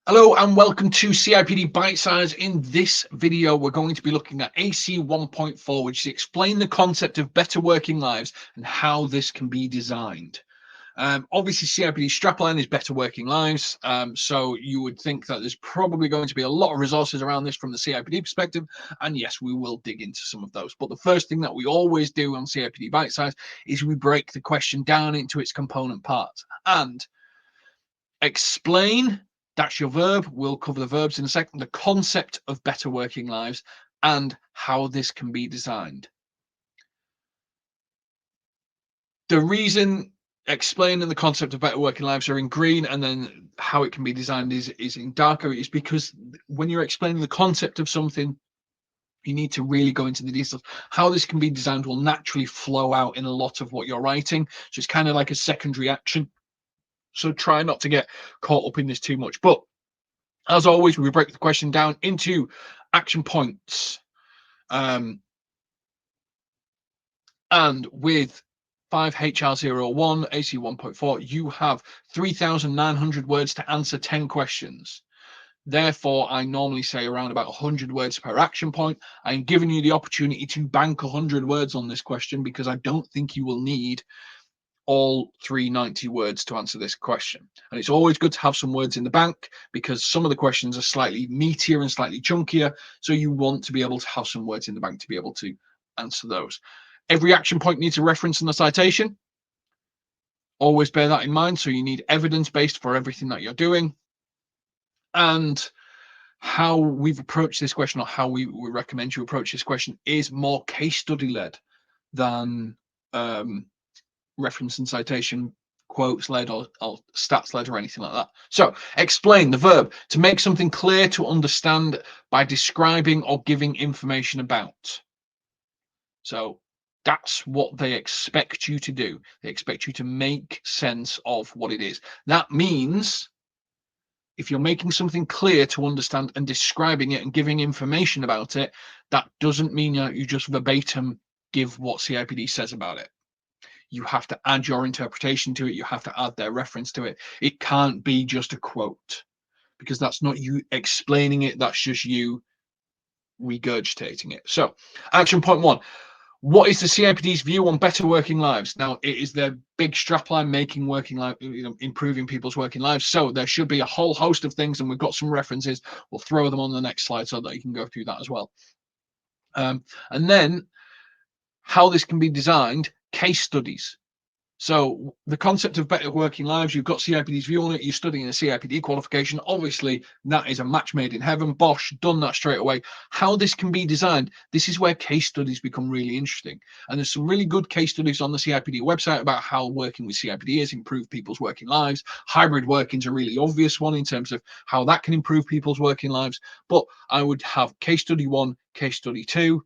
Hello and welcome to CIPD Bitesize. In this video, we're going to be looking at AC 1.4, which is explain the concept of better working lives and how this can be designed. Obviously, CIPD strapline is better working lives. So you would think that there's probably going to be a lot of resources around this from the CIPD perspective. And yes, we will dig into some of those. But the first thing that we always do on CIPD Bitesize is we break the question down into its component parts and explain. That's your verb. We'll cover the verbs in a second. The concept of better working lives and how this can be designed. The reason explaining the concept of better working lives are in green and then how it can be designed is in darker is because when you're explaining the concept of something, you need to really go into the details. How this can be designed will naturally flow out in a lot of what you're writing. So it's kind of like a secondary action. So try not to get caught up in this too much. But as always, we break the question down into action points. And with 5HR01, AC 1.4, you have 3,900 words to answer 10 questions. Therefore, I normally say around about 100 words per action point. I'm giving you the opportunity to bank 100 words on this question because I don't think you will need all 390 words to answer this question. And it's always good to have some words in the bank because some of the questions are slightly meatier and slightly chunkier. So you want to be able to have some words in the bank to be able to answer those. Every action point needs a reference and a citation. Always bear that in mind. So you need evidence based for everything that you're doing. And how we've approached this question, or how we recommend you approach this question, is more case study led than reference and citation quotes led or stats led or anything like that. So explain the verb to make something clear to understand by describing or giving information about. So that's what they expect you to do. They expect you to make sense of what it is. That means if you're making something clear to understand and describing it and giving information about it, that doesn't mean that you just verbatim give what CIPD says about it. You have to add your interpretation to it. You have to add their reference to it. It can't be just a quote because that's not you explaining it. That's just you regurgitating it. So action point one. What is the CIPD's view on better working lives? Now, it is their big strapline, making working life, improving people's working lives. So there should be a whole host of things, and we've got some references. We'll throw them on the next slide so that you can go through that as well. And then how this can be designed, case studies. So the concept of better working lives, you've got CIPD's view on it, you're studying a CIPD qualification. Obviously, that is a match made in heaven. Bosh, done that straight away. How this can be designed, this is where case studies become really interesting. And there's some really good case studies on the CIPD website about how working with CIPD has improved people's working lives. Hybrid working is a really obvious one in terms of how that can improve people's working lives. But I would have case study 1, case study 2,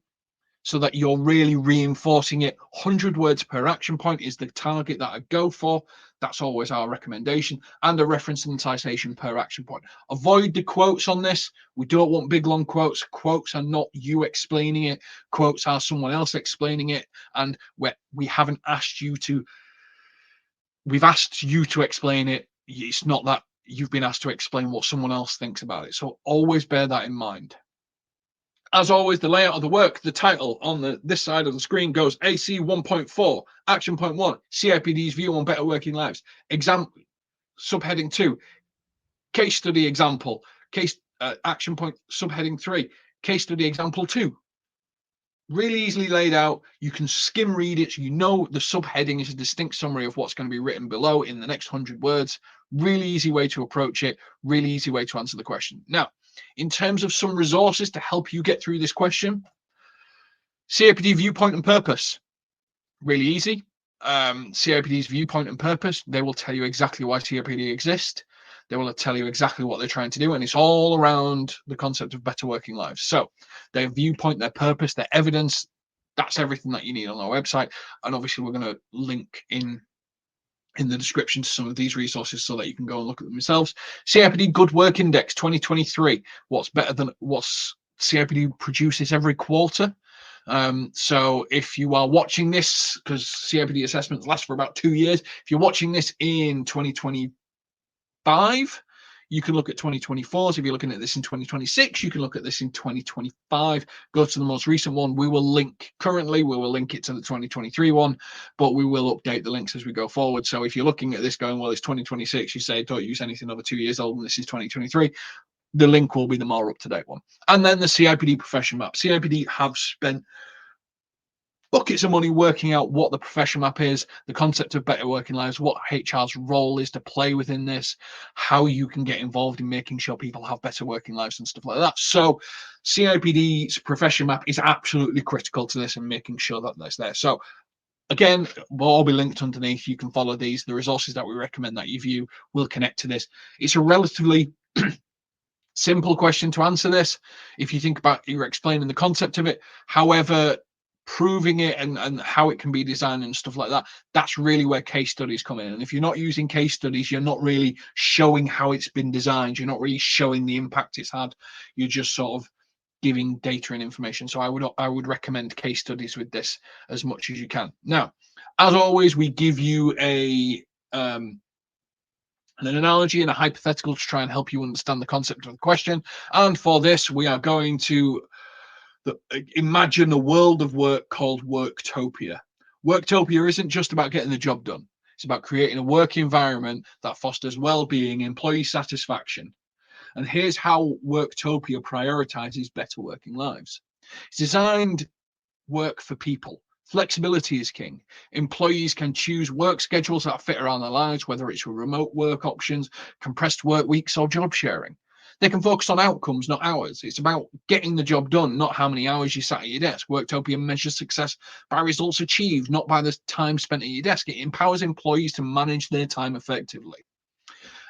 so that you're really reinforcing it. 100 words per action point is the target that I go for. That's always our recommendation, and a reference and citation per action point. Avoid the quotes on this. We don't want big long quotes. Quotes are not you explaining it. Quotes are someone else explaining it, and we haven't asked you to. We've asked you to explain it. It's not that you've been asked to explain what someone else thinks about it. So always bear that in mind. As always, the layout of the work, the title on this side of the screen goes AC 1.4, action point 1, CIPD's view on better working lives. Example, subheading 2, case study example. Action point, subheading 3, case study example 2. Really easily laid out. You can skim read it, so you know the subheading is a distinct summary of what's going to be written below in the next 100 words. Really easy way to approach it. Really easy way to answer the question. Now, in terms of some resources to help you get through this question, CIPD viewpoint and purpose. Really easy. CIPD's viewpoint and purpose, they will tell you exactly why CIPD exists. They will tell you exactly what they're trying to do, and it's all around the concept of better working lives. So their viewpoint, their purpose, their evidence, that's everything that you need on our website. And obviously we're going to link in the description to some of these resources so that you can go and look at them yourselves. CIPD Good Work Index 2023. What's better than what's CIPD produces every quarter? So if you are watching this, because CIPD assessments last for about 2 years, if you're watching this in 2025, You can look at 2024. So if you're looking at this in 2026, you can look at this in 2025. Go to the most recent one. We will link it to the 2023 one, but we will update the links as we go forward. So if you're looking at this going, well, it's 2026, you say don't use anything over 2 years old, and this is 2023. The link will be the more up-to-date one. And then the CIPD profession map. CIPD have spent buckets of money working out what the profession map is, the concept of better working lives, what HR's role is to play within this, how you can get involved in making sure people have better working lives and stuff like that. So CIPD's profession map is absolutely critical to this and making sure that that's there. So again, will all be linked underneath. You can follow these. The resources that we recommend that you view will connect to this. It's a relatively simple question to answer this if you think about you're explaining the concept of it. However, proving it and how it can be designed and stuff like that, that's really where case studies come in. And if you're not using case studies, you're not really showing how it's been designed. You're not really showing the impact it's had. You're just sort of giving data and information. So I would recommend case studies with this as much as you can. Now, as always, we give you an analogy and a hypothetical to try and help you understand the concept of the question. And for this, we are going to imagine a world of work called Worktopia. Worktopia isn't just about getting the job done. It's about creating a work environment that fosters well-being, employee satisfaction. And here's how Worktopia prioritizes better working lives. It's designed work for people. Flexibility is king. Employees can choose work schedules that fit around their lives, whether it's remote work options, compressed work weeks, or job sharing. They can focus on outcomes, not hours. It's about getting the job done, not how many hours you sat at your desk. Worktopia measures success by results achieved, not by the time spent at your desk. It empowers employees to manage their time effectively.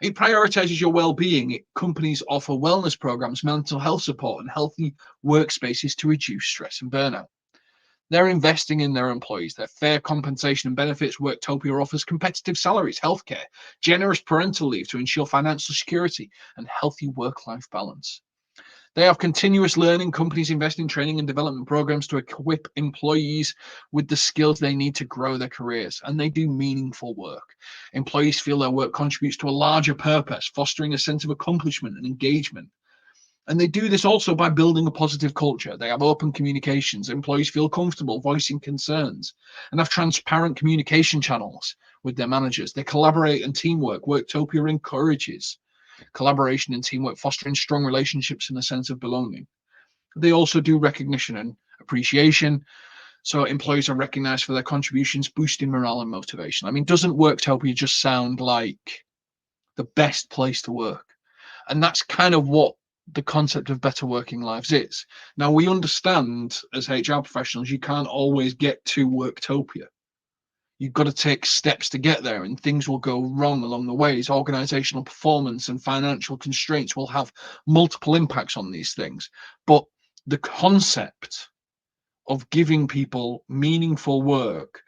It prioritizes your well-being. Companies offer wellness programs, mental health support, and healthy workspaces to reduce stress and burnout. They're investing in their employees. Their fair compensation and benefits. Worktopia offers competitive salaries, healthcare, generous parental leave to ensure financial security and healthy work-life balance. They have continuous learning. Companies invest in training and development programs to equip employees with the skills they need to grow their careers, and they do meaningful work. Employees feel their work contributes to a larger purpose, fostering a sense of accomplishment and engagement. And they do this also by building a positive culture. They have open communications. Employees feel comfortable voicing concerns and have transparent communication channels with their managers. They collaborate and teamwork. Worktopia encourages collaboration and teamwork, fostering strong relationships and a sense of belonging. They also do recognition and appreciation. So employees are recognized for their contributions, boosting morale and motivation. I mean, doesn't Worktopia just sound like the best place to work? And that's kind of what the concept of better working lives is. Now, we understand as HR professionals, you can't always get to Worktopia. You've got to take steps to get there, and things will go wrong along the ways. Organizational performance and financial constraints will have multiple impacts on these things. But the concept of giving people meaningful work,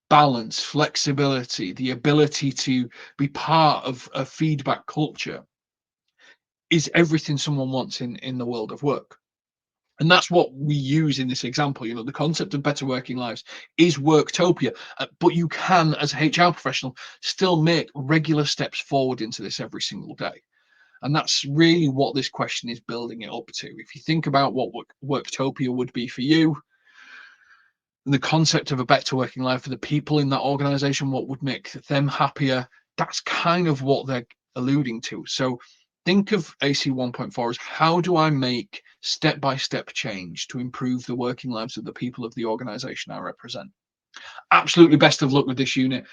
balance, flexibility, the ability to be part of a feedback culture is everything someone wants in the world of work. And that's what we use in this example. The concept of better working lives is Worktopia, but you can, as a HR professional, still make regular steps forward into this every single day. And that's really what this question is building it up to. If you think about what Worktopia would be for you, and the concept of a better working life for the people in that organization, what would make them happier, that's kind of what they're alluding to. So think of AC 1.4 as how do I make step-by-step change to improve the working lives of the people of the organization I represent. Absolutely best of luck with this unit.